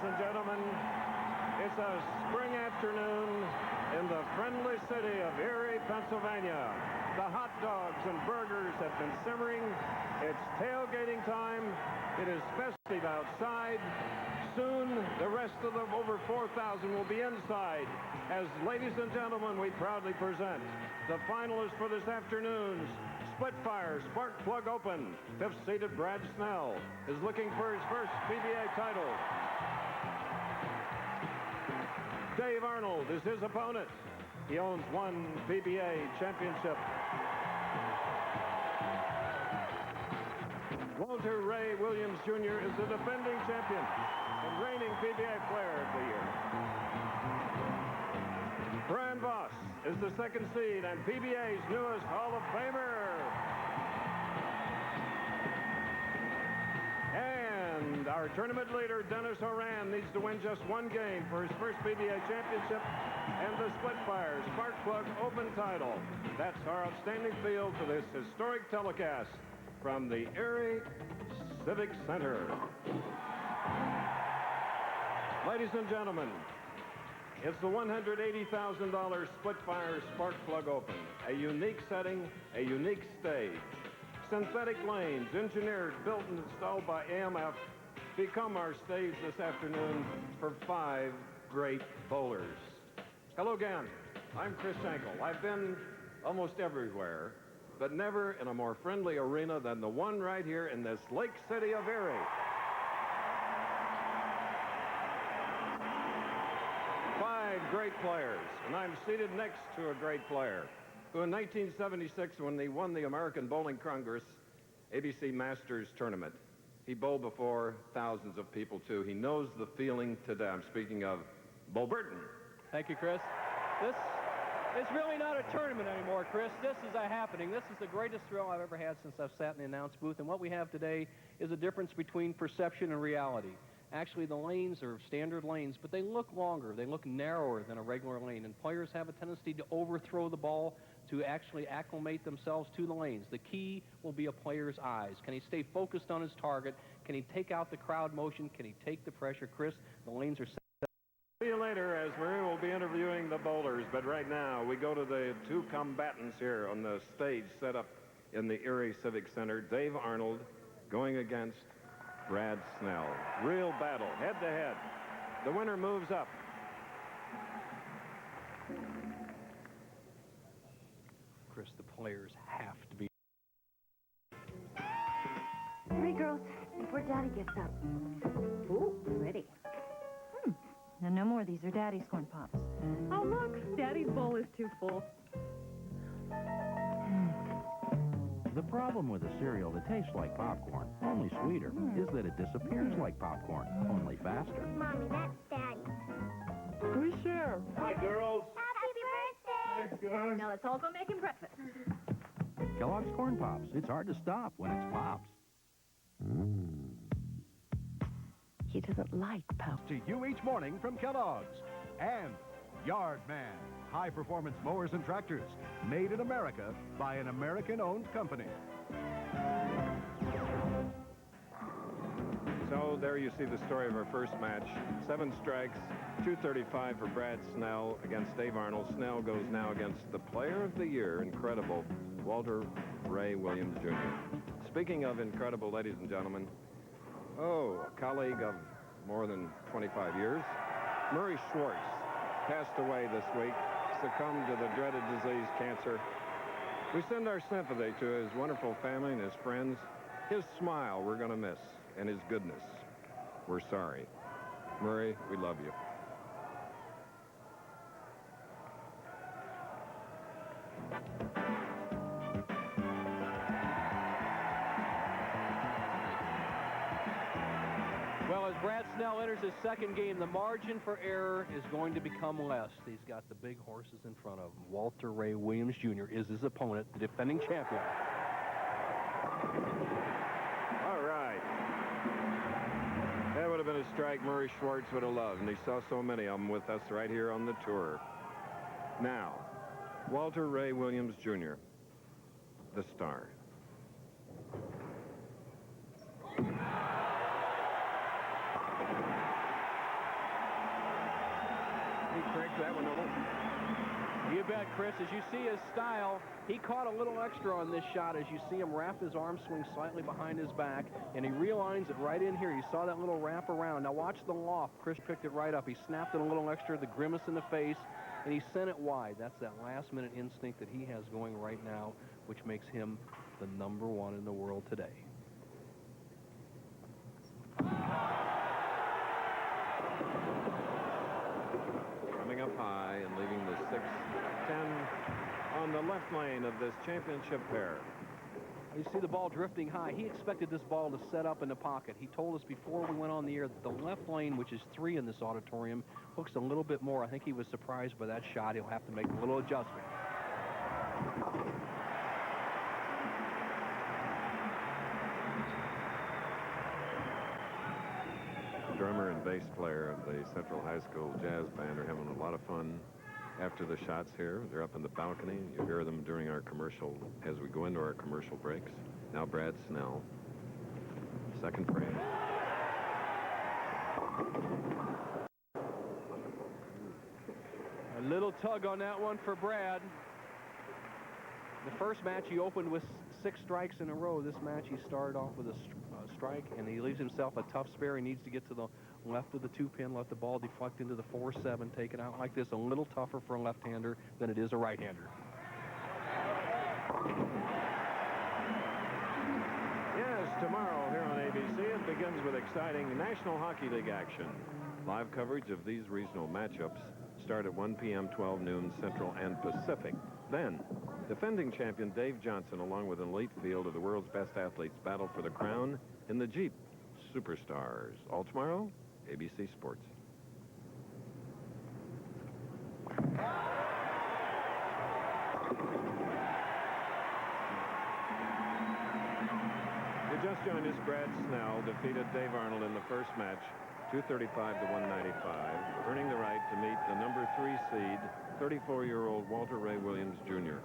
ladies and gentlemen. It's a spring afternoon in the friendly city of Erie, Pennsylvania. The hot dogs and burgers have been simmering. It's tailgating time. It is festive outside. Soon, the rest of the over 4,000 will be inside. As ladies and gentlemen, we proudly present the finalists for this afternoon's Splitfire Spark Plug Open. Fifth-seeded Brad Snell is looking for his first PBA title. Dave Arnold is his opponent. He owns one PBA championship. Walter Ray Williams Jr. is the defending champion and reigning PBA Player of the Year. Brian Voss is the second seed and PBA's newest Hall of Famer. And our tournament leader, Dennis Horan, needs to win just one game for his first PBA championship and the Splitfire Spark Plug Open title. That's our outstanding field for this historic telecast from the Erie Civic Center. Ladies and gentlemen, it's the $180,000 Splitfire Spark Plug Open. A unique setting, a unique stage. Synthetic lanes, engineered, built, and installed by AMF, become our stage this afternoon for 5 great bowlers. Hello again. I'm Chris Schenkel. I've been almost everywhere, but never in a more friendly arena than the one right here in this lake city of Erie. Great players, and I'm seated next to a great player who in 1976, when he won the American Bowling Congress ABC Masters tournament, he bowled before thousands of people too. He knows the feeling today. I'm speaking of Bo Burton. Thank you, Chris. This is really not a tournament anymore, Chris. This is a happening. This is the greatest thrill I've ever had since I've sat in the announce booth, and what we have today is a difference between perception and reality. Actually, the lanes are standard lanes, but they look longer. They look narrower than a regular lane, and players have a tendency to overthrow the ball to actually acclimate themselves to the lanes. The key will be a player's eyes. Can he stay focused on his target? Can he take out the crowd motion? Can he take the pressure? Chris, the lanes are set. See you later as Marie will be interviewing the bowlers, but right now we go to the two combatants here on the stage set up in the Erie Civic Center. Dave Arnold going against Brad Snell. Real battle, head to head. The winner moves up. Chris, the players have to be. Hurry, girls, before Daddy gets up. Ooh, ready. Now, no more of these are Daddy's corn pops. Oh, look, Daddy's bowl is too full. The problem with a cereal that tastes like popcorn, only sweeter, is that it disappears like popcorn, only faster. Mommy, that's Daddy. We share. Hi, girls. Happy birthday! Now let's all go make him breakfast. Kellogg's Corn Pops. It's hard to stop when it's Pops. He doesn't like Pops. To you each morning from Kellogg's. And Yard Man. High-performance mowers and tractors. Made in America by an American-owned company. So there you see the story of our first match. 7 strikes, 235 for Brad Snell against Dave Arnold. Snell goes now against the Player of the Year, incredible, Walter Ray Williams Jr. Speaking of incredible, ladies and gentlemen, a colleague of more than 25 years, Murray Schwartz, passed away this week, succumbed to the dreaded disease, cancer. We send our sympathy to his wonderful family and his friends. His smile we're going to miss, and his goodness. We're sorry. Murray, we love you. Well, as Brad Snell enters his second game, the margin for error is going to become less. He's got the big horses in front of him. Walter Ray Williams Jr. is his opponent, the defending champion. All right. That would have been a strike Murray Schwartz would have loved, and he saw so many of them with us right here on the tour. Now, Walter Ray Williams Jr., the star. He cranked that one over. You bet, Chris. As you see his style, he caught a little extra on this shot as you see him wrap his arm swing slightly behind his back, and he realigns it right in here. You saw that little wrap around. Now watch the loft. Chris picked it right up. He snapped it a little extra, the grimace in the face, and he sent it wide. That's that last-minute instinct that he has going right now, which makes him the #1 in the world today. Coming up high and leaving the 6-10 on the left lane of this championship pair. You see the ball drifting high. He expected this ball to set up in the pocket. He told us before we went on the air that the left lane, which is 3 in this auditorium, hooks a little bit more. I think he was surprised by that shot. He'll have to make a little adjustment. Drummer and bass player of the Central High School Jazz Band are having a lot of fun after the shots here. They're up in the balcony. You hear them during our commercial, as we go into our commercial breaks. Now Brad Snell. Second frame. A little tug on that one for Brad. The first match he opened with 6 strikes in a row. This match he started off with a strike, and he leaves himself a tough spare. He needs to get to the left of the 2-pin, let the ball deflect into the 4-7, take it out like this. A little tougher for a left-hander than it is a right-hander. Yes, tomorrow here on ABC, it begins with exciting National Hockey League action. Live coverage of these regional matchups start at 1 p.m., 12 noon Central and Pacific. Then, defending champion Dave Johnson, along with an elite field of the world's best athletes, battle for the crown in the Jeep Superstars. All tomorrow, ABC Sports. You just joined us. Brad Snell defeated Dave Arnold in the first match, 235 to 195, earning the right to meet the #3 seed, 34-year-old Walter Ray Williams, Jr.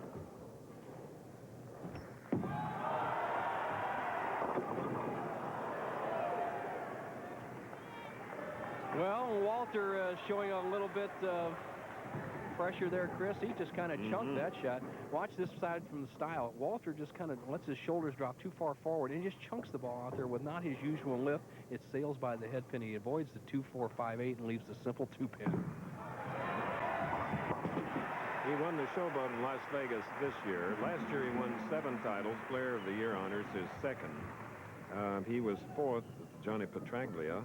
Well, Walter showing a little bit of pressure there, Chris. He just kind of chunked that shot. Watch this side from the style. Walter just kind of lets his shoulders drop too far forward and just chunks the ball out there with not his usual lift. It sails by the head pin. He avoids the 2-4-5-8 and leaves the simple 2-pin. He won the Showboat in Las Vegas this year. Last year he won 7 titles. Player of the Year honors his 2nd. He was 4th to Johnny Petraglia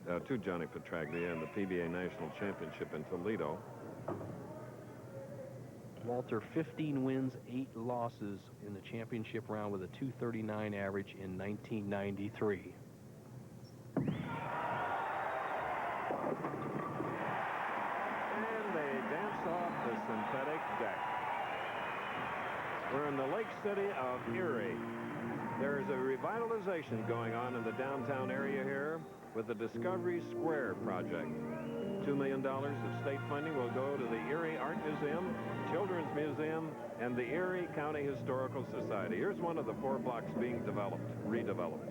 in the PBA National Championship in Toledo. Walter, 15 wins, 8 losses in the championship round with a .239 average in 1993. And they dance off the synthetic deck. We're in the Lake City of Erie. There's a revitalization going on in the downtown area here with the Discovery Square project. $2 million of state funding will go to the Erie Art Museum, Children's Museum, and the Erie County Historical Society. Here's one of the 4 blocks being redeveloped.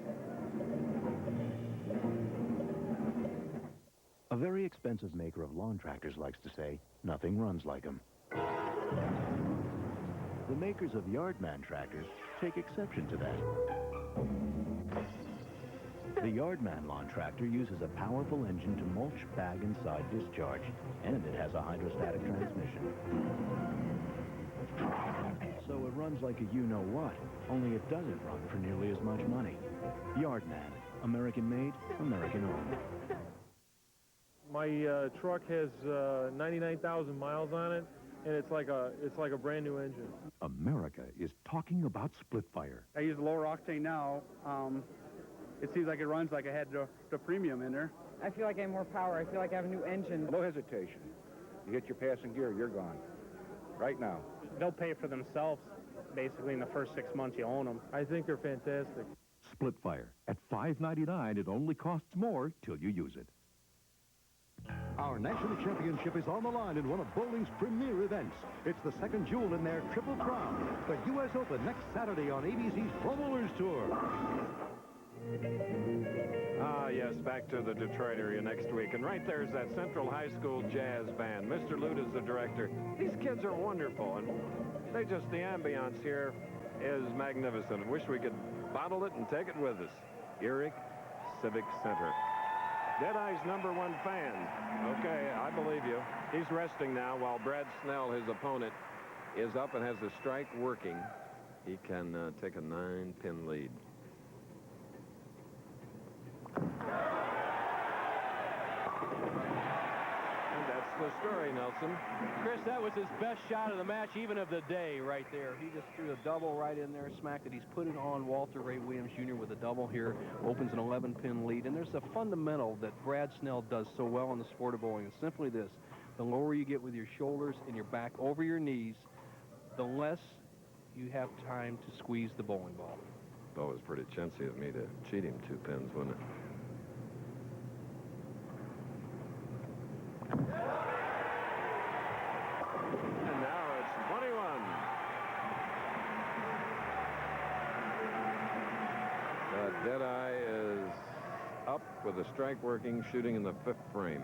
A very expensive maker of lawn tractors likes to say, nothing runs like them. The makers of Yardman tractors take exception to that. The Yardman lawn tractor uses a powerful engine to mulch, bag, and side discharge, and it has a hydrostatic transmission. So it runs like a you-know-what, only it doesn't run for nearly as much money. Yardman, American-made, American-owned. My truck has 99,000 miles on it, and it's like a brand new engine. America is talking about Splitfire. I use lower octane now. It seems like it runs like I had the premium in there. I feel like I have more power. I feel like I have a new engine. No hesitation. You hit your passing gear, you're gone. Right now. They'll pay for themselves, basically, in the first 6 months you own them. I think they're fantastic. Splitfire. At $5.99, it only costs more till you use it. Our national championship is on the line in one of bowling's premier events. It's the second jewel in their Triple Crown, the U.S. Open, next Saturday on ABC's Pro Bowlers Tour. Ah, yes, back to the Detroit area next week. And right there's that Central High School Jazz Band. Mr. Lute is the director. These kids are wonderful, and the ambiance here is magnificent. I wish we could bottle it and take it with us. Erie Civic Center. Deadeye's #1 fan. Okay, I believe you. He's resting now while Brad Snell, his opponent, is up and has the strike working. He can take a 9-pin lead. And that's the story, Nelson. Chris, that was his best shot of the match, even of the day, right there. He just threw a double right in there, smacked it. He's put it on Walter Ray Williams Jr. with a double here, opens an 11-pin lead. And there's a fundamental that Brad Snell does so well in the sport of bowling. It's simply this. The lower you get with your shoulders and your back over your knees, the less you have time to squeeze the bowling ball. Well, it was pretty chintzy of me to cheat him 2 pins, wasn't it? And now it's 21. Deadeye is up with a strike working, shooting in the 5th frame.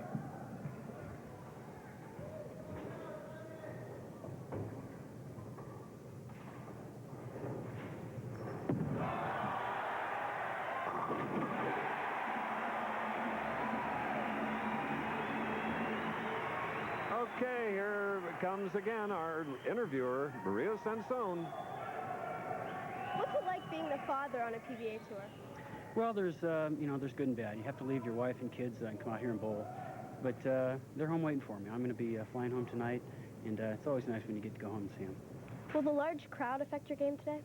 Okay, here comes again our interviewer, Maria Sansone. What's it like being the father on a PBA tour? Well, there's there's good and bad. You have to leave your wife and kids and come out here and bowl. But they're home waiting for me. I'm going to be flying home tonight, and it's always nice when you get to go home and see them. Will the large crowd affect your game today?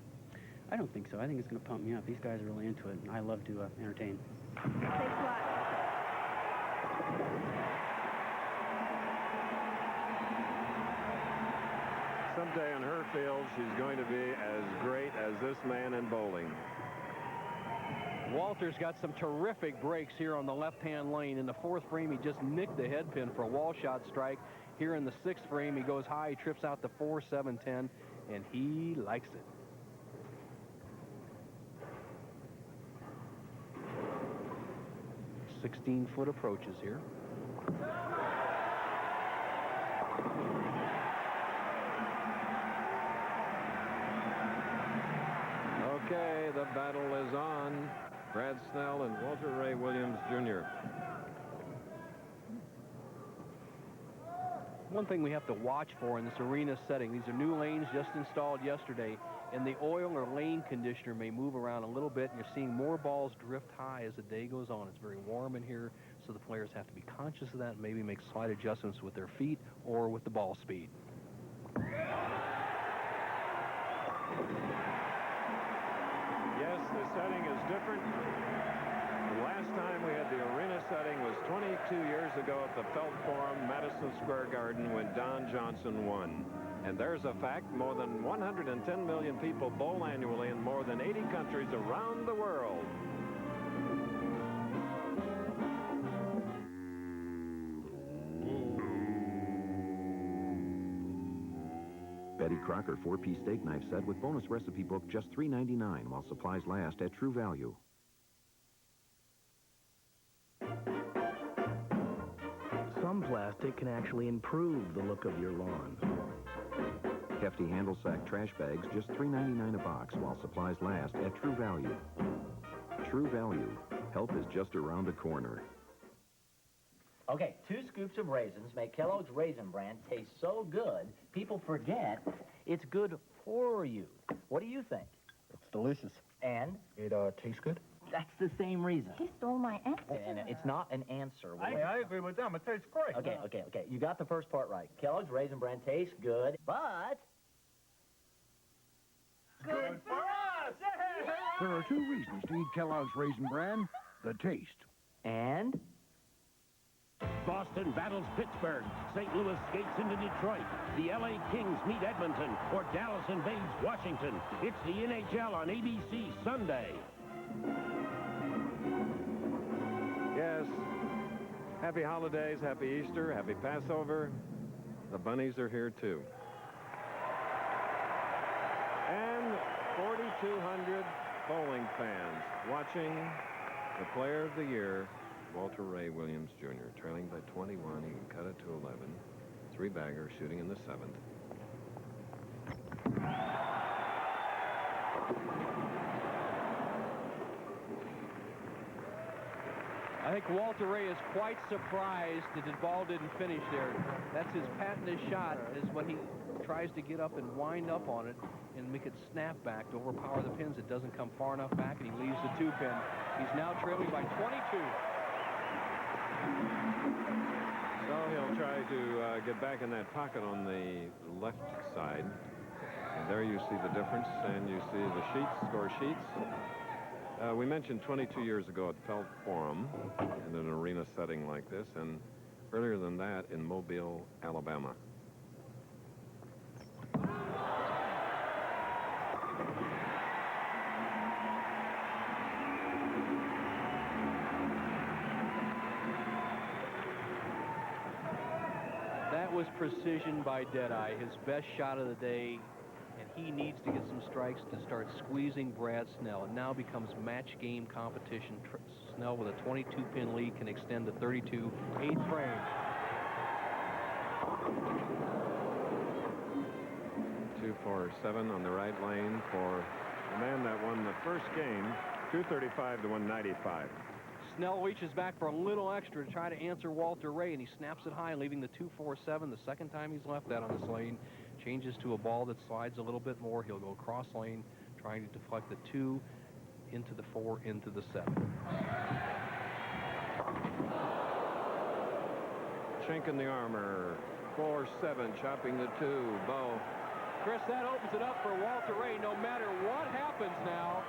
I don't think so. I think it's going to pump me up. These guys are really into it, and I love to entertain. Thanks a lot. Someday in her field, she's going to be as great as this man in bowling. Walter's got some terrific breaks here on the left-hand lane. In the 4th frame, he just nicked the head pin for a wall shot strike. Here in the 6th frame, he goes high, he trips out the 4, 7, 10, and he likes it. "16-foot approaches here. Okay, the battle is on. Brad Snell and Walter Ray Williams, Jr. One thing we have to watch for in this arena setting, these are new lanes just installed yesterday, and the oil or lane conditioner may move around a little bit, and you're seeing more balls drift high as the day goes on. It's very warm in here, so the players have to be conscious of that and maybe make slight adjustments with their feet or with the ball speed. Yes, the setting is different. The last time we had the arena setting was 22 years ago at the Felt Forum, Madison Square Garden, when Don Johnson won. And there's a fact, more than 110 million people bowl annually in more than 80 countries around the world. Betty Crocker 4-piece steak knife set with bonus recipe book just $3.99 while supplies last at True Value. Some plastic can actually improve the look of your lawn. Hefty handle sack trash bags just $3.99 a box while supplies last at True Value. True Value. Help is just around the corner. Okay, 2 scoops of raisins make Kellogg's Raisin Bran taste so good, people forget it's good for you. What do you think? It's delicious. And? It tastes good. That's the same reason. He stole my answer. And it's not an answer. I agree with them. It tastes great. Okay. You got the first part right. Kellogg's Raisin Bran tastes good, but... Good for us! There are 2 reasons to eat Kellogg's Raisin Bran. The taste. And? Boston battles Pittsburgh. St. Louis skates into Detroit. The L.A. Kings meet Edmonton. Or Dallas invades Washington. It's the NHL on ABC Sunday. Yes. Happy holidays, happy Easter, happy Passover. The bunnies are here, too. And 4,200 bowling fans watching the player of the year, Walter Ray Williams, Jr., trailing by 21. He can cut it to 11. Three-bagger shooting in the 7th. I think Walter Ray is quite surprised that the ball didn't finish there. That's his patented shot, is when he tries to get up and wind up on it and make it snap back to overpower the pins. It doesn't come far enough back, and he leaves the 2-pin. He's now trailing by 22. So he'll try to get back in that pocket on the left side. And there you see the difference, and you see the score sheets. We mentioned 22 years ago at Felt Forum in an arena setting like this, and earlier than that in Mobile, Alabama. That was precision by Deadeye, his best shot of the day. And he needs to get some strikes to start squeezing Brad Snell. It now becomes match game competition. Snell with a 22-pin lead can extend to 32, 8th frame. Two, 4, 7 on the right lane for the man that won the first game, 235 to 195. Snell reaches back for a little extra to try to answer Walter Ray, and he snaps it high, leaving the 2-4-7. The second time he's left that on this lane. Changes to a ball that slides a little bit more. He'll go cross lane, trying to deflect the 2 into the 4, into the 7. Chink in the armor, 4-7, chopping the 2, Bo. Chris, that opens it up for Walter Ray. No matter what happens now,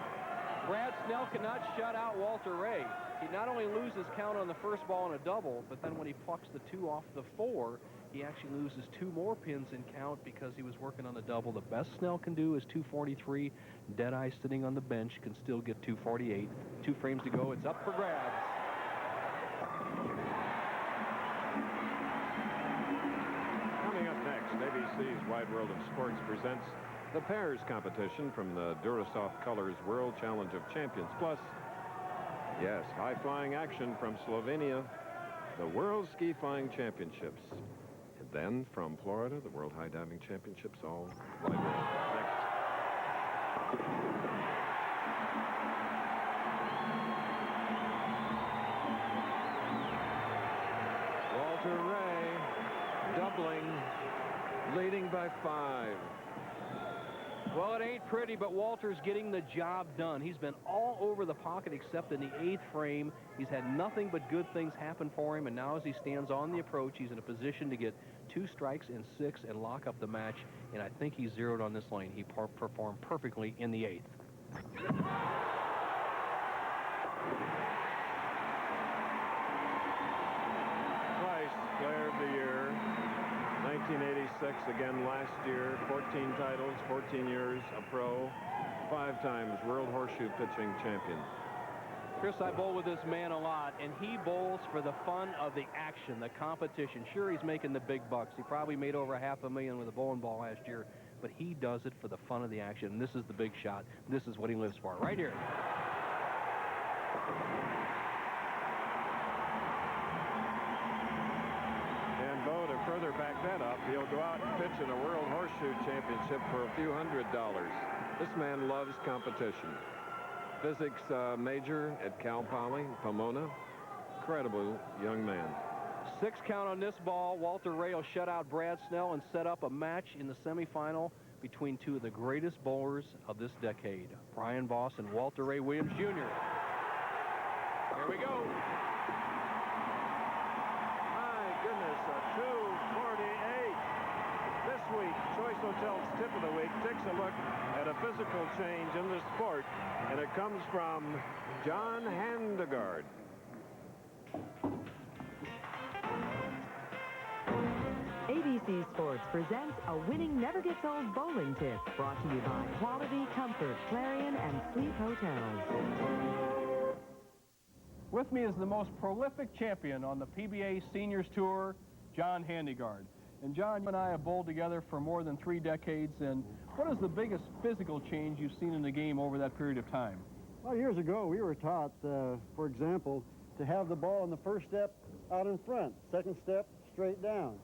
Brad Snell cannot shut out Walter Ray. He not only loses count on the first ball in a double, but then when he plucks the 2 off the 4, he actually loses 2 more pins in count because he was working on the double. The best Snell can do is 243. Deadeye sitting on the bench can still get 248. 2 frames to go. It's up for grabs. Coming up next, ABC's Wide World of Sports presents the pairs competition from the Durasoft Colors World Challenge of Champions. Plus, yes, high-flying action from Slovenia, the World Ski Flying Championships. And then from Florida, the World High Diving Championships, all Wide World. Next. Walter Ray doubling, leading by 5. Well, it ain't pretty, but Walter's getting the job done. He's been all over the pocket except in the 8th frame. He's had nothing but good things happen for him, and now as he stands on the approach, he's in a position to get 2 strikes in 6 and lock up the match, and I think he's zeroed on this lane. He performed perfectly in the 8th. Twice Player of the Year, 1986, again last year, 14 titles, 14 years a pro, 5 times World Horseshoe Pitching Champion. Chris, I bowl with this man a lot, and he bowls for the fun of the action, the competition. Sure, he's making the big bucks. He probably made over $500,000 with a bowling ball last year, but he does it for the fun of the action, and this is the big shot. This is what he lives for, right here. And Bo, to further back that up, he'll go out and pitch in a World Horseshoe Championship for a few $100s. This man loves competition. Physics major at Cal Poly, Pomona. Incredible young man. 6 count on this ball. Walter Ray will shut out Brad Snell and set up a match in the semifinal between 2 of the greatest bowlers of this decade, Brian Voss and Walter Ray Williams, Jr. Here we go. My goodness, a 248. This week, Choice Hotels Tip of the Week takes a look at a physical change in the sport, and it comes from John Handegard. ABC Sports presents a winning never gets old bowling tip, brought to you by Quality, Comfort, Clarion, and Sleep Hotels. With me is the most prolific champion on the PBA Seniors Tour, John Handegard. And John, you and I have bowled together for more than 3 decades, and what is the biggest physical change you've seen in the game over that period of time? Well, years ago, we were taught, for example, to have the ball in the first step out in front, second step straight down.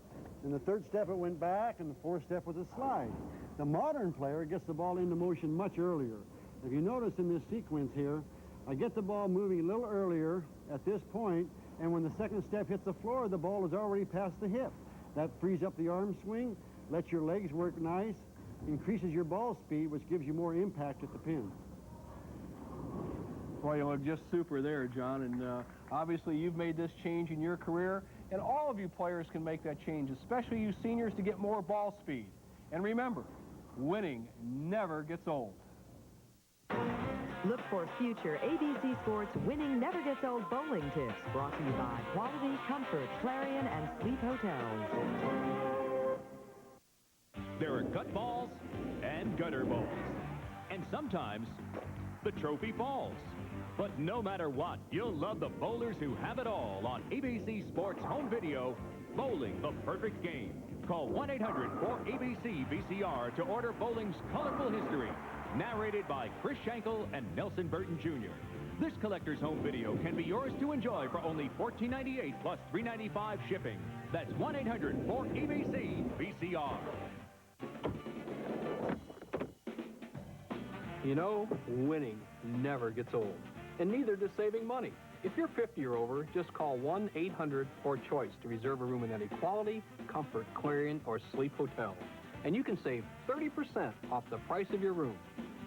In the third step, it went back, and the fourth step was a slide. The modern player gets the ball into motion much earlier. If you notice in this sequence here, I get the ball moving a little earlier at this point, and when the second step hits the floor, the ball is already past the hip. That frees up the arm swing, lets your legs work nice, increases your ball speed, which gives you more impact at the pin. Well, you look just super there, John, and obviously you've made this change in your career, and all of you players can make that change, especially you seniors, to get more ball speed. And remember, winning never gets old. Look for future ABC Sports Winning Never Gets Old bowling tips, brought to you by Quality, Comfort, Clarion, and Sleep Hotels. There are gut balls and gutter balls, and sometimes the trophy falls. But no matter what, you'll love the bowlers who have it all on ABC Sports Home Video, Bowling the Perfect Game. Call 1-800-4ABC-VCR to order bowling's colorful history, narrated by Chris Schenkel and Nelson Burton Jr. This collector's home video can be yours to enjoy for only $14.98 plus $3.95 shipping. That's 1-800-4ABC-VCR. You know, winning never gets old, and neither does saving money. If you're 50 or over, just call 1-800-4CHOICE to reserve a room in any Quality, Comfort, Clarion, or Sleep Hotel. And you can save 30% off the price of your room.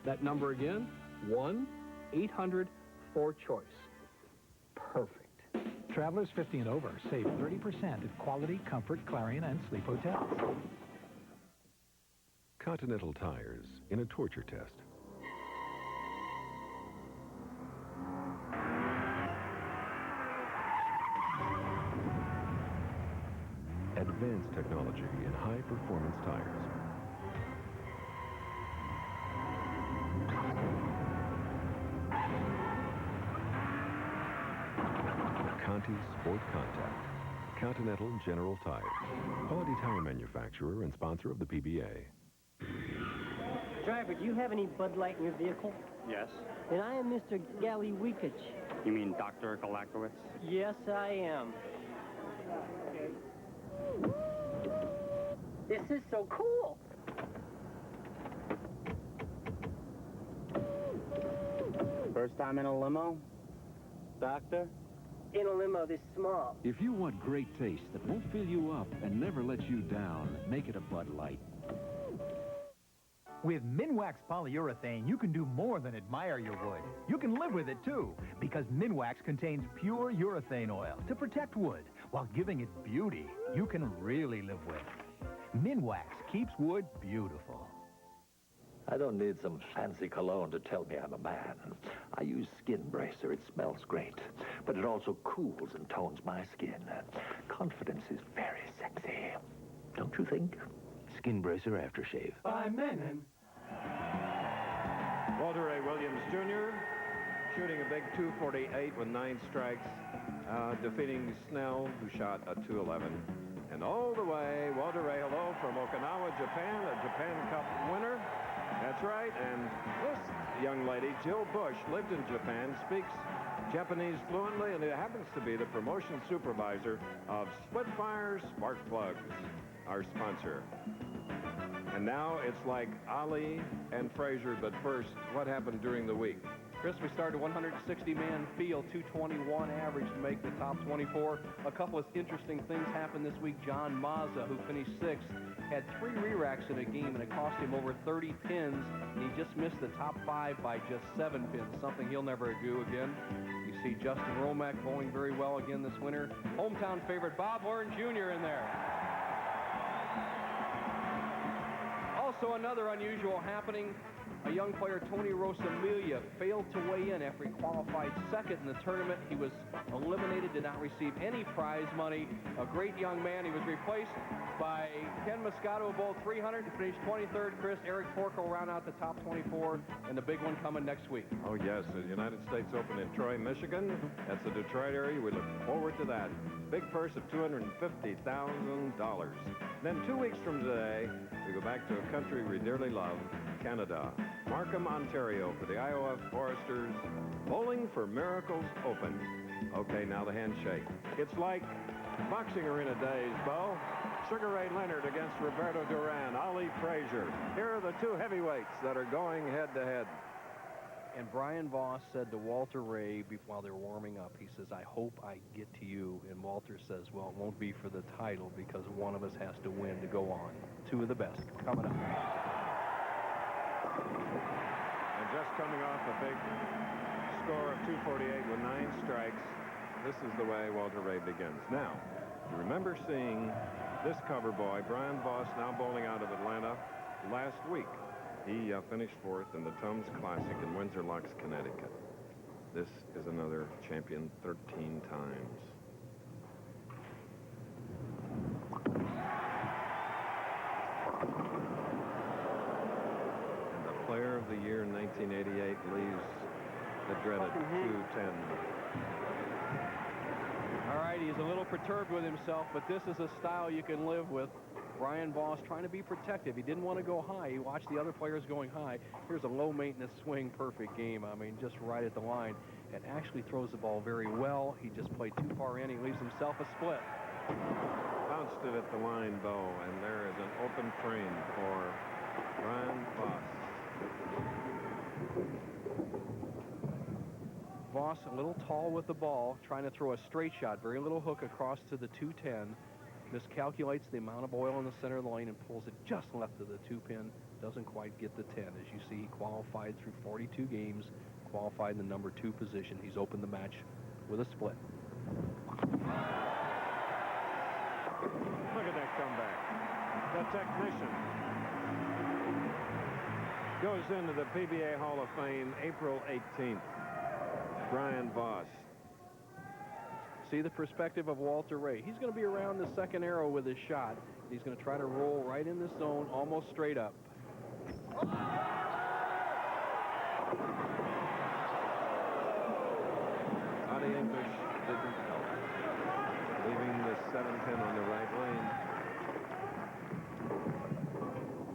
That number again, 1-800-4CHOICE. Perfect. Travelers 50 and over save 30% at Quality, Comfort, Clarion, and Sleep Hotels. Continental Tires in a torture test. Advanced technology in high-performance tires. Conti Sport Contact. Continental General Tire. Quality tire manufacturer and sponsor of the PBA. Driver, do you have any Bud Light in your vehicle? Yes. And I am Mr. Galliweekich. You mean Dr. Galakowitz? Yes, I am. This is so cool. First time in a limo? Doctor? In a limo this small. If you want great taste that won't fill you up and never let you down, make it a Bud Light. With Minwax polyurethane, you can do more than admire your wood. You can live with it, too, because Minwax contains pure urethane oil to protect wood while giving it beauty you can really live with. Minwax keeps wood beautiful. I don't need some fancy cologne to tell me I'm a man. I use Skin Bracer. It smells great, but it also cools and tones my skin. Confidence is very sexy. Don't you think? Skin Bracer Aftershave. By Menon. Walter Ray Williams, Jr., shooting a big 248 with 9 strikes, defeating Snell, who shot a 211. And all the way, Walter Ray, hello from Okinawa, Japan, a Japan Cup winner. That's right, and this young lady, Jill Bush, lived in Japan, speaks Japanese fluently, and it happens to be the promotion supervisor of Splitfire Spark Plugs, our sponsor. And now it's like Ali and Frazier, but first, what happened during the week? Chris, we started a 160-man field, 221 average to make the top 24. A couple of interesting things happened this week. John Mazza, who finished 6th, had 3 re-racks in a game, and it cost him over 30 pins. He just missed the top 5 by just 7 pins, something he'll never do again. You see Justin Romack bowling very well again this winter. Hometown favorite Bob Horn Jr. in there. Also, another unusual happening. A young player, Tony Rosamilia, failed to weigh in after he qualified second in the tournament. He was eliminated, did not receive any prize money. A great young man. He was replaced by Ken Moscato, who bowled 300 and finished 23rd. Chris, Eric Pork will round out the top 24, and the big one coming next week. Oh, yes, the United States Open in Troy, Michigan. That's the Detroit area. We look forward to that. Big purse of $250,000. Then 2 weeks from today, we go back to a country we dearly love, Canada. Markham, Ontario, for the Iowa Foresters Bowling for Miracles Open. Okay, now the handshake. It's like boxing arena days, Bo. Sugar Ray Leonard against Roberto Duran, Ali Frazier. Here are the two heavyweights that are going head-to-head. And Brian Voss said to Walter Ray while they were warming up, he says, "I hope I get to you." And Walter says, "Well, it won't be for the title because one of us has to win to go on." Two of the best coming up. And just coming off a big score of 248 with 9 strikes, this is the way Walter Ray begins. Now, you remember seeing this cover boy, Brian Voss, now bowling out of Atlanta last week. He finished 4th in the Tums Classic in Windsor Locks, Connecticut. This is another champion 13 times. And the player of the year in 1988 leaves the dreaded 210. All right, he's a little perturbed with himself, but this is a style you can live with. Brian Voss trying to be protective. He didn't want to go high. He watched the other players going high. Here's a low-maintenance swing, perfect game. I mean, just right at the line. And actually throws the ball very well. He just played too far in. He leaves himself a split. Bounced it at the line, Bo, and there is an open frame for Brian Voss. Voss a little tall with the ball, trying to throw a straight shot. Very little hook across to the 210. Miscalculates the amount of oil in the center of the lane and pulls it just left of the 2-pin. Doesn't quite get the 10. As you see, he qualified through 42 games, qualified in the number 2 position. He's opened the match with a split. Look at that comeback. The technician goes into the PBA Hall of Fame April 18th. Brian Voss. See the perspective of Walter Ray. He's going to be around the second arrow with his shot. He's going to try to roll right in this zone, almost straight up. Audie English didn't help, leaving the 7-10 on the right lane.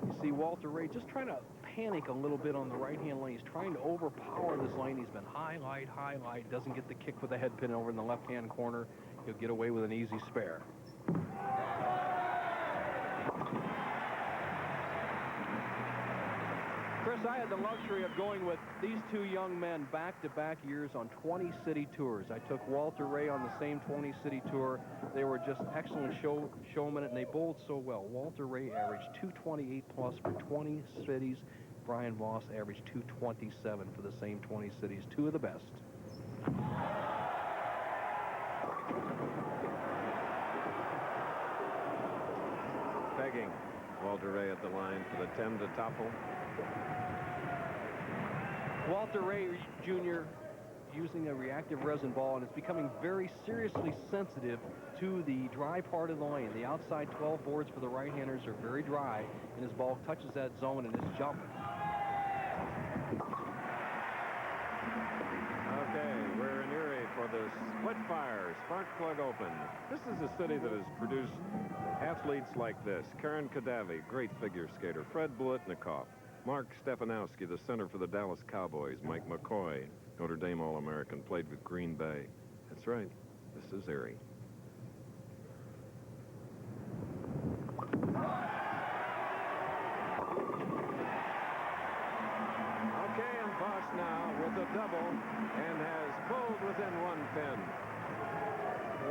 You see Walter Ray just trying to panic a little bit on the right-hand lane. He's trying to overpower this lane. He's been highlight, doesn't get the kick with the head pin over in the left-hand corner. He'll get away with an easy spare. Chris, I had the luxury of going with these two young men back-to-back years on 20 city tours. I took Walter Ray on the same 20 city tour. They were just excellent showmen, and they bowled so well. Walter Ray averaged 228 plus for 20 cities. Brian Voss averaged 227 for the same 20 cities. Two of the best. Pegging. Walter Ray at the line for the 10 to topple. Walter Ray Jr. using a reactive resin ball, and it's becoming very seriously sensitive to the dry part of the lane. The outside 12 boards for the right-handers are very dry, and his ball touches that zone and it's jumping. Okay, we're in Erie for the Splitfire Spark Plug Open. This is a city that has produced athletes like this. Karen Kadavi, great figure skater. Fred Blitnikoff. Mark Stefanowski, the center for the Dallas Cowboys. Mike McCoy, Notre Dame All-American, played with Green Bay. That's right. This is Erie. Okay, and Voss now with a double and has pulled within 1 pin.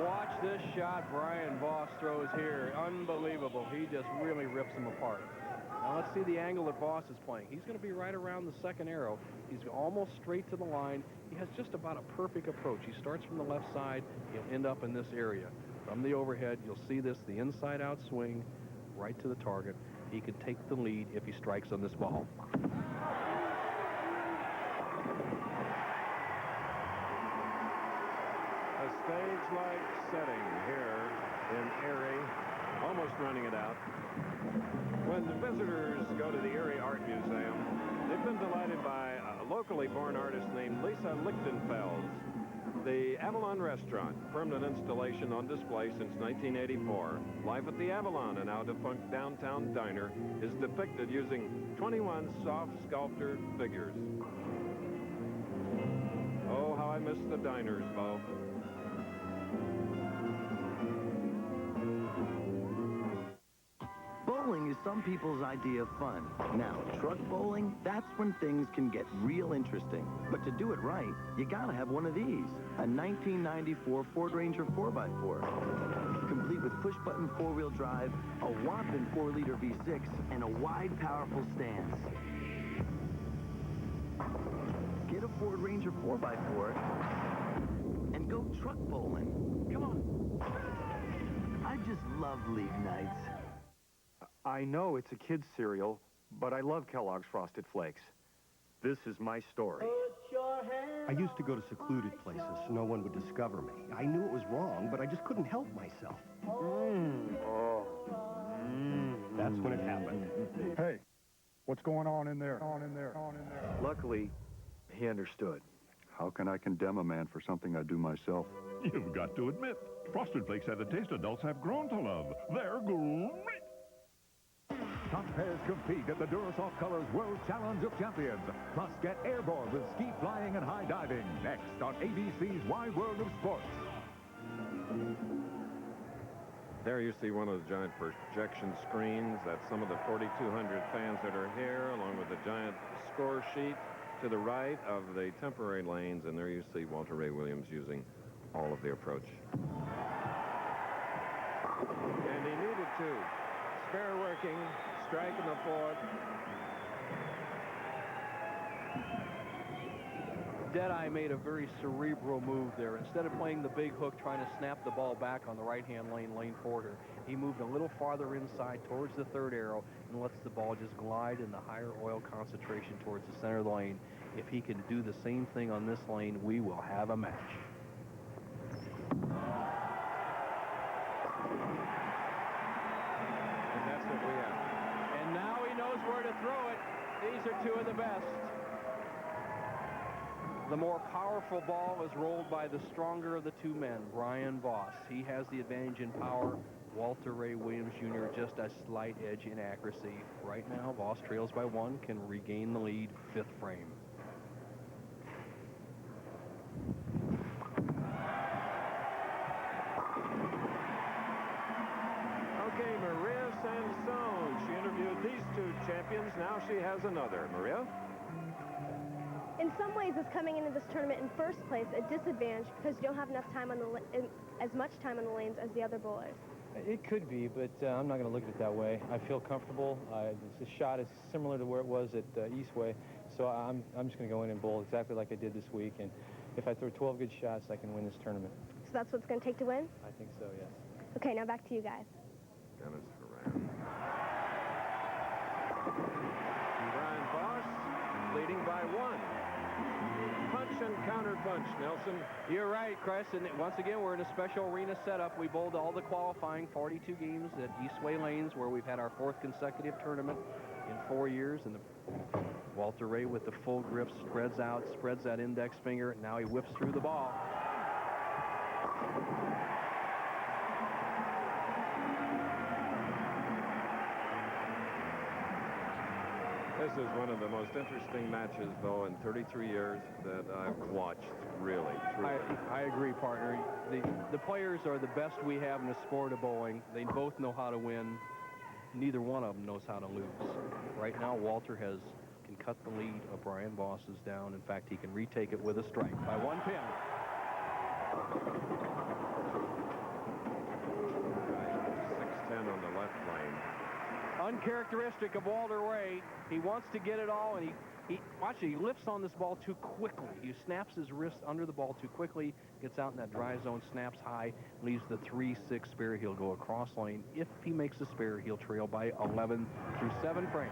Watch this shot Brian Voss throws here. Unbelievable. He just really rips them apart. Now let's see the angle that Voss is playing. He's going to be right around the second arrow. He's almost straight to the line. He has just about a perfect approach. He starts from the left side. He'll end up in this area. From the overhead, you'll see this, the inside-out swing, right to the target. He can take the lead if he strikes on this ball. A stage-like setting here in Erie, almost running it out. When the visitors go to the Erie Art Museum, they've been delighted by a locally born artist named Lisa Lichtenfeld. The Avalon Restaurant, permanent installation on display since 1984. Life at the Avalon, a now defunct downtown diner, is depicted using 21 soft sculptor figures. Oh, how I miss the diners, Bo. Bowling is some people's idea of fun. Now, truck bowling, that's when things can get real interesting. But to do it right, you gotta have one of these. A 1994 Ford Ranger 4x4. Complete with push-button four-wheel drive, a whopping 4-liter V6, and a wide, powerful stance. Get a Ford Ranger 4x4 and go truck bowling. Come on. I just love league nights. I know it's a kid's cereal, but I love Kellogg's Frosted Flakes. This is my story. I used to go to secluded places so no one would discover me. I knew it was wrong, but I just couldn't help myself. That's when it happened. Hey, what's going on in there? Luckily, he understood. How can I condemn a man for something I do myself? You've got to admit, Frosted Flakes have the taste adults have grown to love. They're great. Top pairs compete at the Durasoft Colors World Challenge of Champions. Plus, get airborne with ski flying and high diving. Next on ABC's Wide World of Sports. There you see one of the giant projection screens. That's some of the 4,200 fans that are here, along with the giant score sheet to the right of the temporary lanes. And there you see Walter Ray Williams using all of the approach. And he needed to. Spare working, striking the fourth. Deadeye made a very cerebral move there. Instead of playing the big hook, trying to snap the ball back on the right-hand lane Porter, he moved a little farther inside towards the third arrow and lets the ball just glide in the higher oil concentration towards the center of the lane. If he can do the same thing on this lane, we will have a match. And now he knows where to throw it. These are two of the best. The more powerful ball is rolled by the stronger of the two men, Brian Voss. He has the advantage in power. Walter Ray Williams Jr. just a slight edge in accuracy. Right now, Voss trails by 1, can regain the lead, 5th frame. Okay, Maria Sansone. She interviewed these two champions. Now she has another. Maria? In some ways, it's coming into this tournament in first place a disadvantage because you don't have enough time on as much time on the lanes as the other bowlers. It could be, but I'm not going to look at it that way. I feel comfortable. The shot is similar to where it was at Eastway, so I'm just going to go in and bowl exactly like I did this week. And if I throw 12 good shots, I can win this tournament. So that's what it's going to take to win? I think so, yes. Okay, now back to you guys. Dennis Horan. Brian Voss leading by 1. Punch and counter punch, Nelson. You're right, Chris. And once again, we're in a special arena setup. We bowled all the qualifying 42 games at Eastway Lanes, where we've had our 4th consecutive tournament in 4 years. And Walter Ray with the full grip spreads out, spreads that index finger. And now he whips through the ball. This is one of the most interesting matches, though, in 33 years that I've watched, really. I agree, partner. The players are the best we have in the sport of bowling. They both know how to win. Neither one of them knows how to lose. Right now, Walter can cut the lead of Brian Voss's down. In fact, he can retake it with a strike by 1 pin. 6-10 on the left lane. Uncharacteristic of Walter Ray. He wants to get it all, and watch it, he lifts on this ball too quickly. He snaps his wrist under the ball too quickly, gets out in that dry zone, snaps high, leaves the 3-6 spare. He'll go across lane. If he makes a spare, he'll trail by 11 through 7 frames.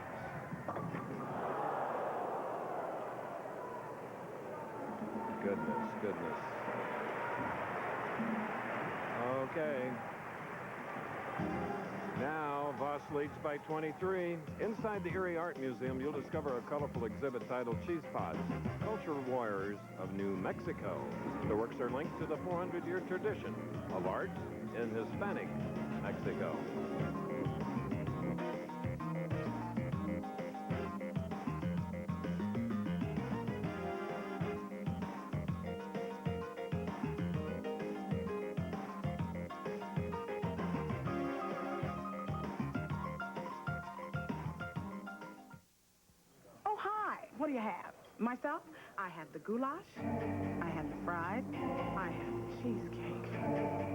Goodness. Okay. Now, Voss leads by 23. Inside the Erie Art Museum, you'll discover a colorful exhibit titled Cheese Pods, Cultural Warriors of New Mexico. The works are linked to the 400-year tradition of art in Hispanic Mexico. Oh, hi. What do you have? Myself, I had the goulash, I had the fries, I had the cheesecake,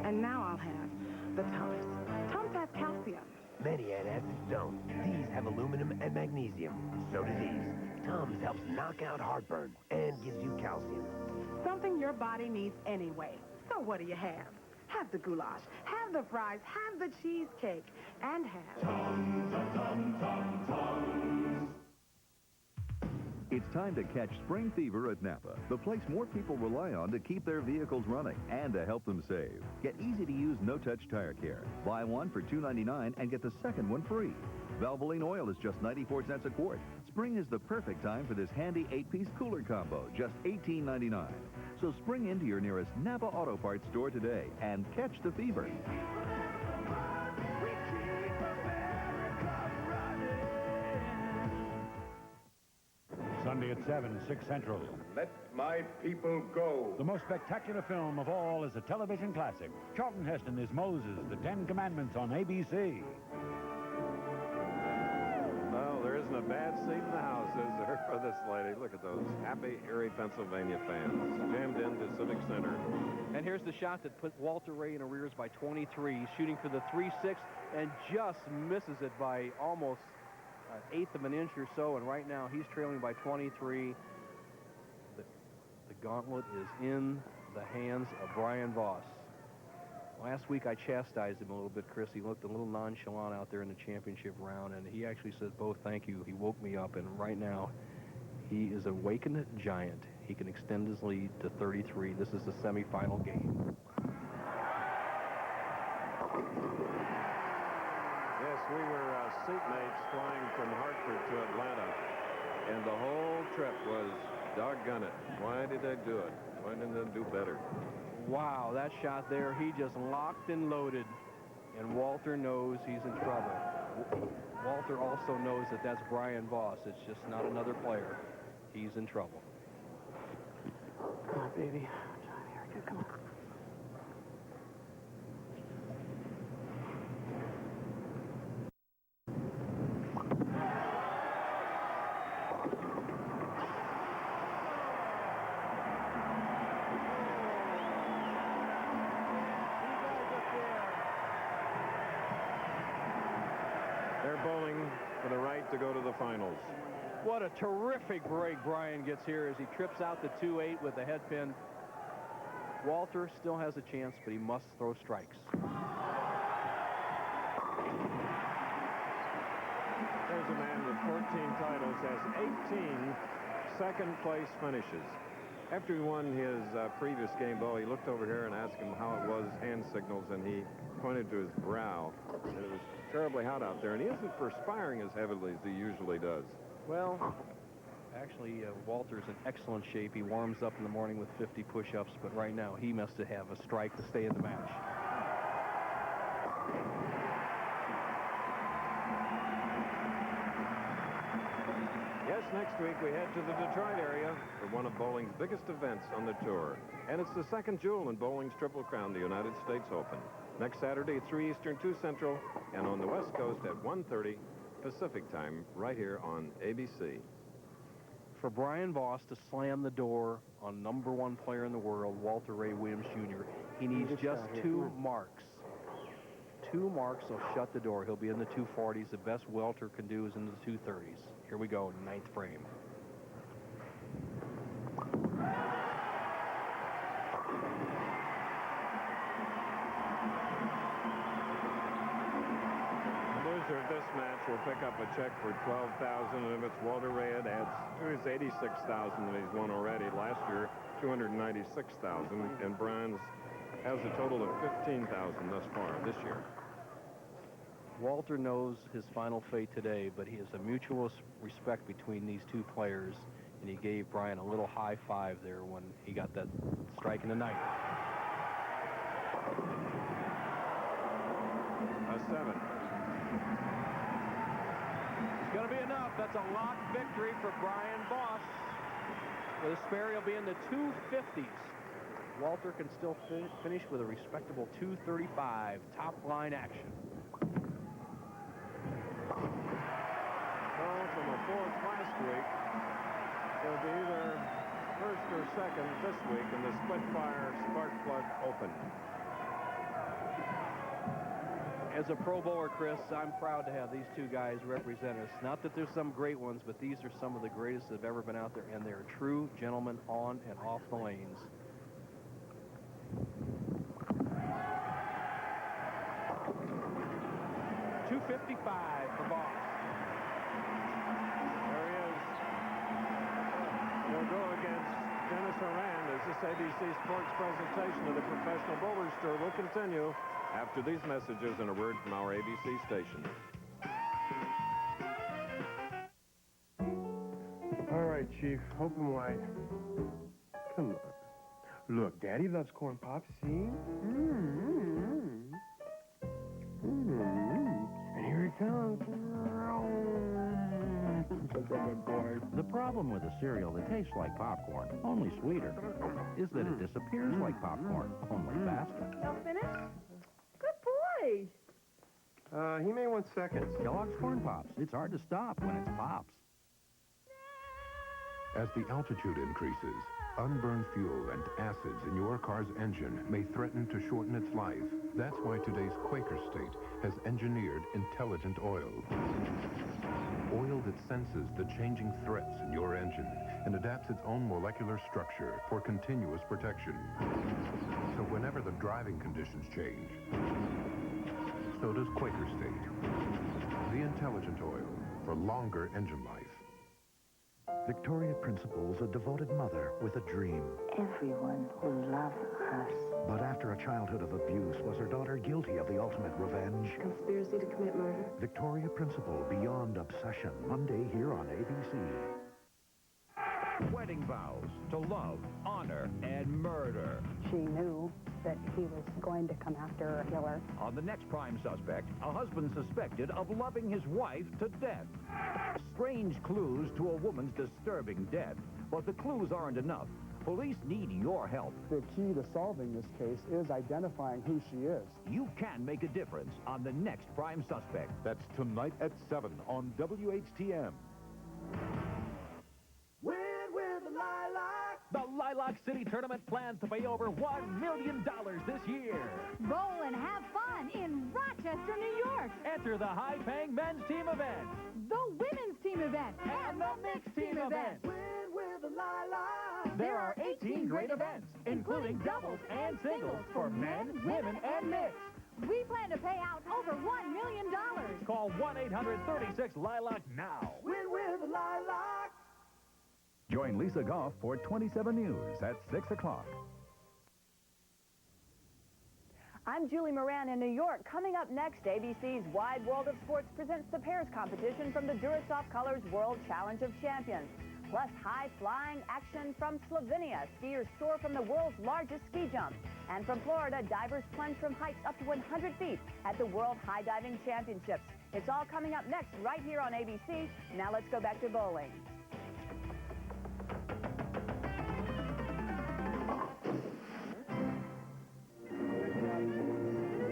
and now I'll have the Tums. Tums have calcium. Many antacids don't. These have aluminum and magnesium. So do these. Tums helps knock out heartburn and gives you calcium. Something your body needs anyway. So what do you have? Have the goulash, have the fries, have the cheesecake, and have... Tums, Tums. It's time to catch spring fever at Napa, the place more people rely on to keep their vehicles running and to help them save. Get easy-to-use no-touch tire care. Buy one for $2.99 and get the second one free. Valvoline oil is just 94 cents a quart. Spring is the perfect time for this handy 8-piece cooler combo, just $18.99. So spring into your nearest Napa Auto Parts store today and catch the fever. Sunday at 7, 6 Central. Let my people go. The most spectacular film of all is a television classic. Charlton Heston is Moses, the 10 Commandments on ABC. Well, there isn't a bad seat in the house, is there, for this lady? Look at those happy Erie, Pennsylvania fans jammed into Civic Center. And here's the shot that put Walter Ray in arrears by 23, shooting for the 3-6 and just misses it by almost an eighth of an inch or so, and right now he's trailing by 23. The gauntlet is in the hands of Brian Voss. Last week I chastised him a little bit, Chris. He looked a little nonchalant out there in the championship round, and he actually said, "Bo, thank you." He woke me up, and right now he is a awakened giant. He can extend his lead to 33. This is the semifinal game. Yes, we were seatmates flying from Hartford to Atlanta, and the whole trip was, doggone it, why did they do it? Why didn't they do better? Wow, that shot there, he just locked and loaded, and Walter knows he's in trouble. Walter also knows that that's Brian Voss. It's just not another player. He's in trouble. Come on, baby. Erica, come on. They're bowling for the right to go to the finals. What a terrific break Brian gets here as he trips out the 2-8 with the head pin. Walter still has a chance, but he must throw strikes. There's a man with 14 titles, has 18 second-place finishes. After he won his previous game, Bo, he looked over here and asked him how it was, hand signals, and he pointed to his brow. And it was terribly hot out there, and he isn't perspiring as heavily as he usually does. Well, actually, Walter's in excellent shape. He warms up in the morning with 50 push-ups, but right now he must have a strike to stay in the match. Yes, next week we head to the Detroit area for one of bowling's biggest events on the tour. And it's the second jewel in bowling's Triple Crown, the United States Open. Next Saturday at 3 Eastern, 2 Central, and on the West Coast at 1:30 Pacific time, right here on ABC. For Brian Voss to slam the door on #1 player in the world, Walter Ray Williams Jr., he needs just 2 marks. 2 marks will shut the door. He'll be in the 240s. The best Walter can do is in the 230s. Here we go, 9th frame. Loser of this match will pick up a check for $12,000, and if it's Walter Ray, it adds to his $86,000 that he's won already. Last year, $296,000, and Brian's has a total of 15,000 thus far this year. Walter knows his final fate today, but he has a mutual respect between these two players, and he gave Brian a little high five there when he got that strike in the ninth. A 7. It's going to be enough. That's a lock victory for Brian Voss. The Sperry will be in the 250s. Walter can still finish with a respectable 235 top line action. Well, from a 4th last week, it'll be either 1st or 2nd this week in the Splitfire Sparkplug Open. As a Pro Bowler, Chris, I'm proud to have these two guys represent us. Not that there's some great ones, but these are some of the greatest that have ever been out there, and they're true gentlemen on and off the lanes. .255 for Voss. There he is. He'll go against Dennis Horan as this ABC Sports presentation of the Professional Bowlers Tour will continue after these messages and a word from our ABC station. All right, Chief. Open wide. Come on. Look, Daddy loves corn pops, see? And here it comes. The problem with a cereal that tastes like popcorn, only sweeter, is that it disappears like popcorn, only faster. Y'all finished? Good boy. He may want seconds. Kellogg's Corn Pops. It's hard to stop when it's Pops. As the altitude increases, unburned fuel and acids in your car's engine may threaten to shorten its life. That's why today's Quaker State has engineered intelligent oil. Oil that senses the changing threats in your engine and adapts its own molecular structure for continuous protection. So whenever the driving conditions change, so does Quaker State. The intelligent oil for longer engine life. Victoria Principal's a devoted mother with a dream. Everyone will love us. But after a childhood of abuse, was her daughter guilty of the ultimate revenge? Conspiracy to commit murder. Victoria Principal, Beyond Obsession. Monday here on ABC. Wedding vows to love, honor, and murder. She knew that he was going to come after a killer. On the next prime suspect, a husband suspected of loving his wife to death. Strange clues to a woman's disturbing death. But the clues aren't enough. Police need your help. The key to solving this case is identifying who she is. You can make a difference on the next prime suspect. That's tonight at 7 on WHTM. Win with the Lilac. The Lilac City Tournament plans to pay over $1 million this year. Bowl and have fun in Rochester, New York. Enter the high-paying men's team event, the women's team event, and the mixed team event. Win with the Lilac. There are 18 great events, including doubles and singles for men, women, and mixed. We plan to pay out over $1 million. Call 1-800-36-LILAC now. Win with the Lilac. Join Lisa Goff for 27 News at 6 o'clock. I'm Julie Moran in New York. Coming up next, ABC's Wide World of Sports presents the pairs competition from the Durasoft Colors World Challenge of Champions. Plus, high-flying action from Slovenia. Skiers soar from the world's largest ski jump. And from Florida, divers plunge from heights up to 100 feet at the World High Diving Championships. It's all coming up next right here on ABC. Now let's go back to bowling.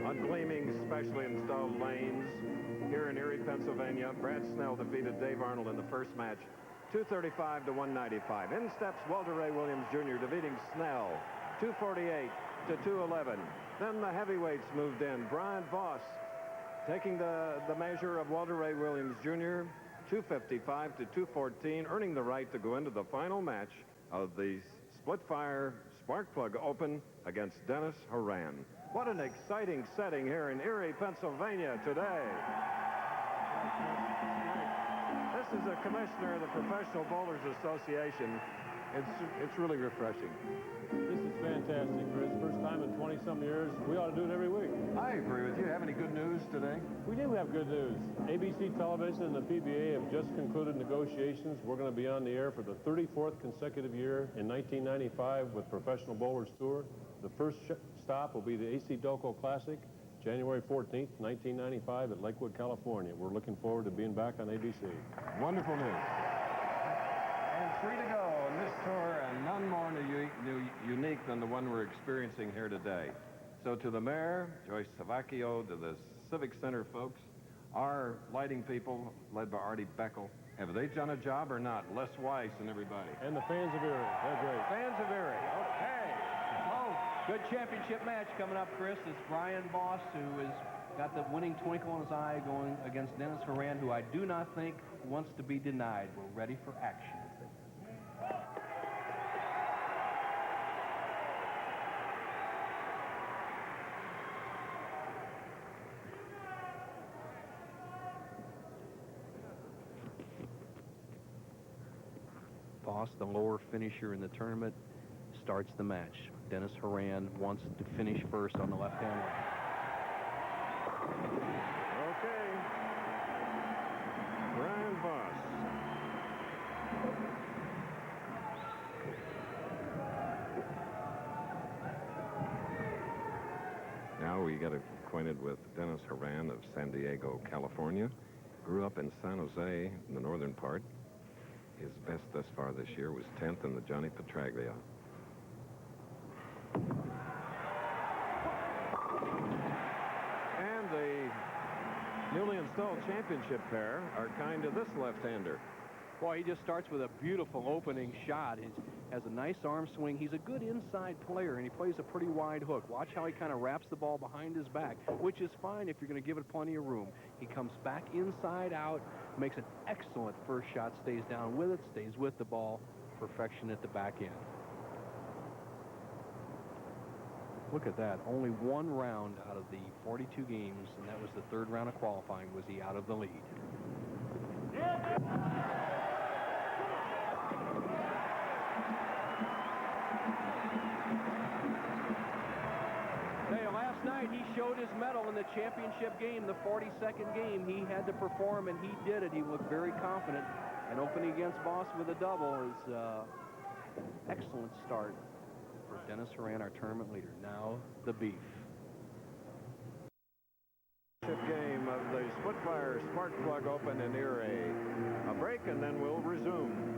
On gleaming, specially installed lanes here in Erie, Pennsylvania, Brad Snell defeated Dave Arnold in the first match, 235 to 195. In steps Walter Ray Williams Jr. defeating Snell, 248 to 211. Then the heavyweights moved in. Brian Voss taking the measure of Walter Ray Williams Jr., 255 to 214, earning the right to go into the final match of the Splitfire Sparkplug Open against Dennis Horan. What an exciting setting here in Erie, Pennsylvania today. This is a commissioner of the Professional Bowlers Association It's really refreshing. This is fantastic, Chris. First time in 20-some years. We ought to do it every week. I agree with you. Have any good news today? We do have good news. ABC Television and the PBA have just concluded negotiations. We're going to be on the air for the 34th consecutive year in 1995 with Professional Bowlers Tour. The first stop will be the AC Doco Classic, January 14th, 1995 at Lakewood, California. We're looking forward to being back on ABC. Wonderful news. And 3 to go on this tour, and none more unique than the one we're experiencing here today. So to the mayor, Joyce Savacchio, to the Civic Center folks, our lighting people, led by Artie Beckel, have they done a job or not? Les Weiss and everybody. And the fans of Erie. They're great. Fans of Erie. Okay. Oh, good championship match coming up, Chris. It's Brian Boss, who has got the winning twinkle in his eye, going against Dennis Horan, who I do not think wants to be denied. We're ready for action. Boss, the lower finisher in the tournament, starts the match. Dennis Horan wants to finish first on the left-hand line. Okay. Brian Boss. Now we get acquainted with Dennis Horan of San Diego, California. Grew up in San Jose, in the northern part. His best thus far this year was 10th in the Johnny Petraglia. And the newly installed championship pair are kind to this left-hander. Boy, he just starts with a beautiful opening shot. He has a nice arm swing. He's a good inside player, and he plays a pretty wide hook. Watch how he kind of wraps the ball behind his back, which is fine if you're going to give it plenty of room. He comes back inside out, makes an excellent first shot, stays down with it, stays with the ball. Perfection at the back end. Look at that. Only one round out of the 42 games, and that was the third round of qualifying, was he out of the lead. Last night he showed his mettle in the championship game, the 42nd game. He had to perform, and he did it. He looked very confident. And opening against Boss with a double is an excellent start for Dennis Horan, our tournament leader. Now the beef. Game of the Splitfire Spark Plug Open in Erie. A break, and then we'll resume.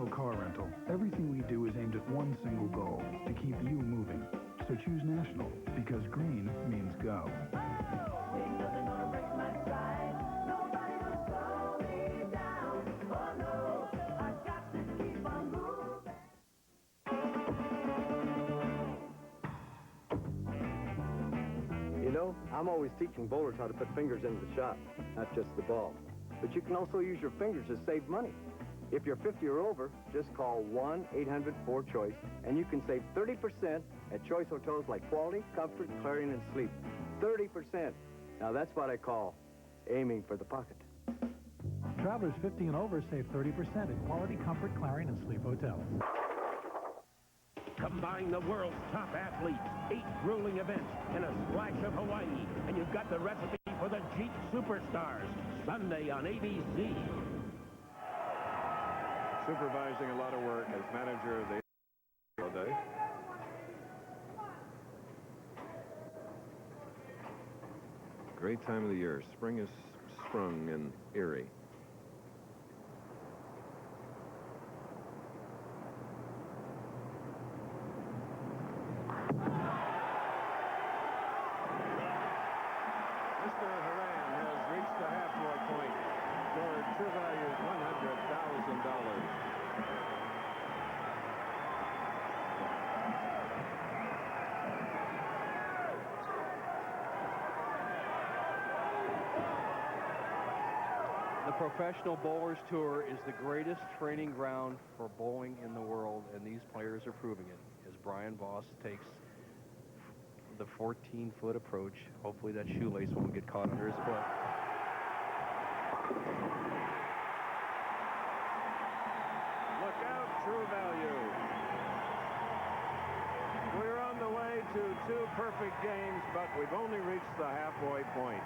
Car rental, everything we do is aimed at one single goal, to keep you moving. So choose National, because green means go. You know, I'm always teaching bowlers how to put fingers into the shot, not just the ball. But you can also use your fingers to save money. If you're 50 or over, just call 1-800-4CHOICE, and you can save 30% at choice hotels like Quality, Comfort, Clarion, and Sleep. 30%. Now that's what I call aiming for the pocket. Travelers 50 and over save 30% at Quality, Comfort, Clarion, and Sleep hotels. Combine the world's top athletes, 8 grueling events, and a splash of Hawaii, and you've got the recipe for the Jeep Superstars. Sunday on ABC. Supervising a lot of work as manager of the day. Great time of the year. Spring is sprung in Erie. Mr. Horan has reached the halfway point. Scored true value $100,000. Professional Bowlers Tour is the greatest training ground for bowling in the world, and these players are proving it as Brian Voss takes the 14-foot approach. Hopefully that shoelace won't get caught under his foot. Look out, True Value. We're on the way to 2 perfect games, but we've only reached the halfway point.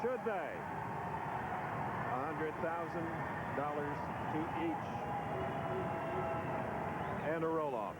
Should they? $100,000 to each. And a roll-off.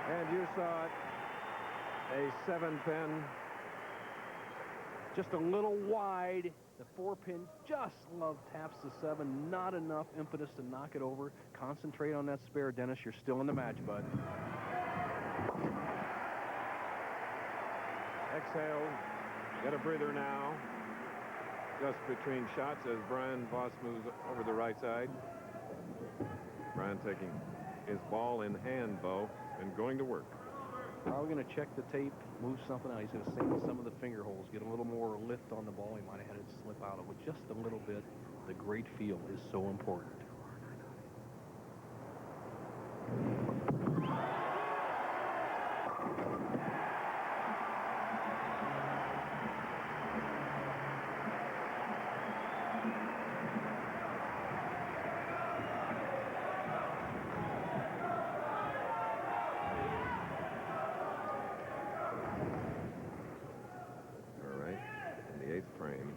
And you saw it, a 7-pin. Just a little wide. The 4-pin just taps the 7. Not enough impetus to knock it over. Concentrate on that spare, Dennis. You're still in the match, bud. Exhale. Get a breather now. Just between shots as Brian Voss moves over the right side. Brian taking his ball in hand, Bo, and going to work. Are we going to check the tape, move something out? He's going to sink some of the finger holes, get a little more lift on the ball. He might have had it slip out of it just a little bit. The great feel is so important. Frame,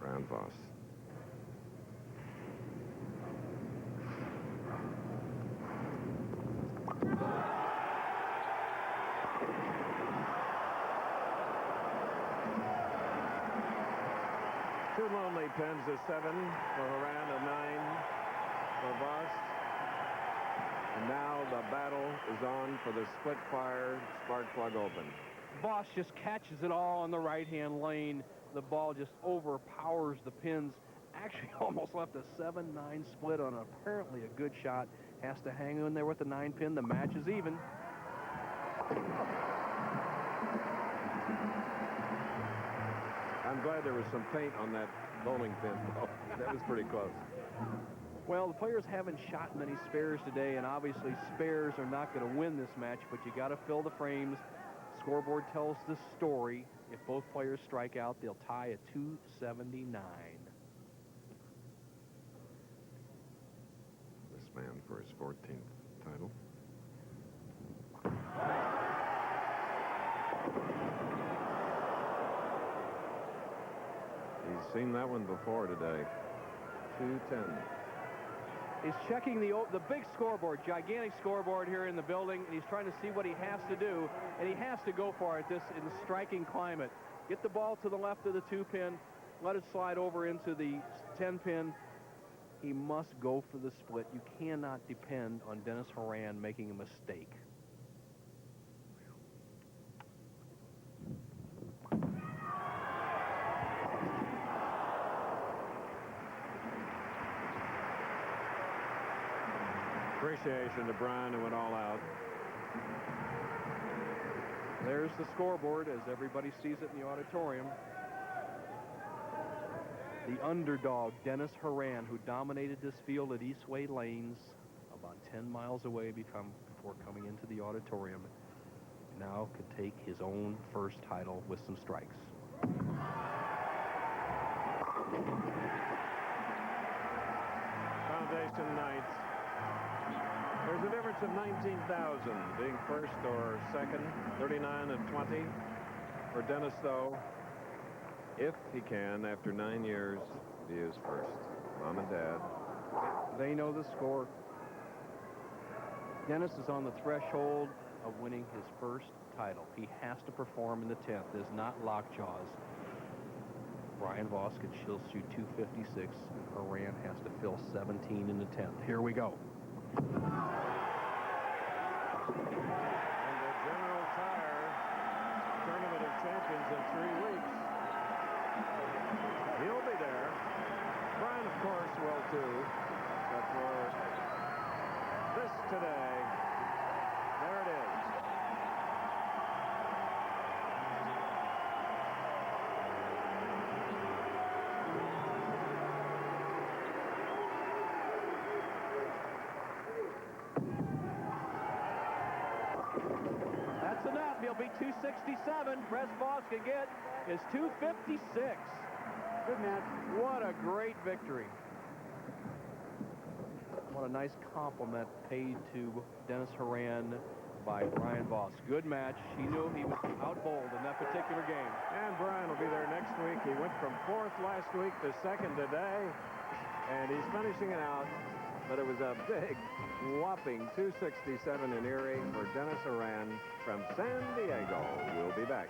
Brian Voss. Two lonely pins, a 7 for Horan, a 9 for Voss. And now the battle is on for the Splitfire spark plug open. Voss just catches it all on the right-hand lane. The ball just overpowers the pins. Actually almost left a 7-9 split on apparently a good shot. Has to hang in there with the 9-pin. The match is even. I'm glad there was some paint on that bowling pin. Oh, that was pretty close. Well, the players haven't shot many spares today, and obviously spares are not going to win this match, but you got to fill the frames. Scoreboard tells the story. If both players strike out, they'll tie at 279. This man for his 14th title. He's seen that one before today. 210. He's checking the big scoreboard, gigantic scoreboard here in the building, and he's trying to see what he has to do, and he has to go for it in the striking climate. Get the ball to the left of the 2-pin, let it slide over into the 10-pin. He must go for the split. You cannot depend on Dennis Horan making a mistake. Appreciation to Brian, who went all out. There's the scoreboard as everybody sees it in the auditorium. The underdog, Dennis Horan, who dominated this field at Eastway Lanes about 10 miles away before coming into the auditorium, now could take his own first title with some strikes. Western Knights. There's a difference of 19,000 being first or second. 39 and 20 for Dennis, though. If he can, after 9 years, he is first. Mom and Dad. They know the score. Dennis is on the threshold of winning his first title. He has to perform in the 10th. It is not lockjaws. Brian Voss could still shoot 256. Horan has to fill 17 in the 10th. Here we go. And the General Tire Tournament of Champions in 3 weeks. He'll be there. Brian, of course, will too. But for this today, there it is. That's enough. He'll be 267. Brett Voss can get is 256. Good match. What a great victory. What a nice compliment paid to Dennis Horan by Brian Voss. Good match. He knew he was out-bowled in that particular game. And Brian will be there next week. He went from 4th last week to 2nd today. And he's finishing it out. But it was a big, whopping 267 in Erie for Dennis Horan from San Diego. We'll be back.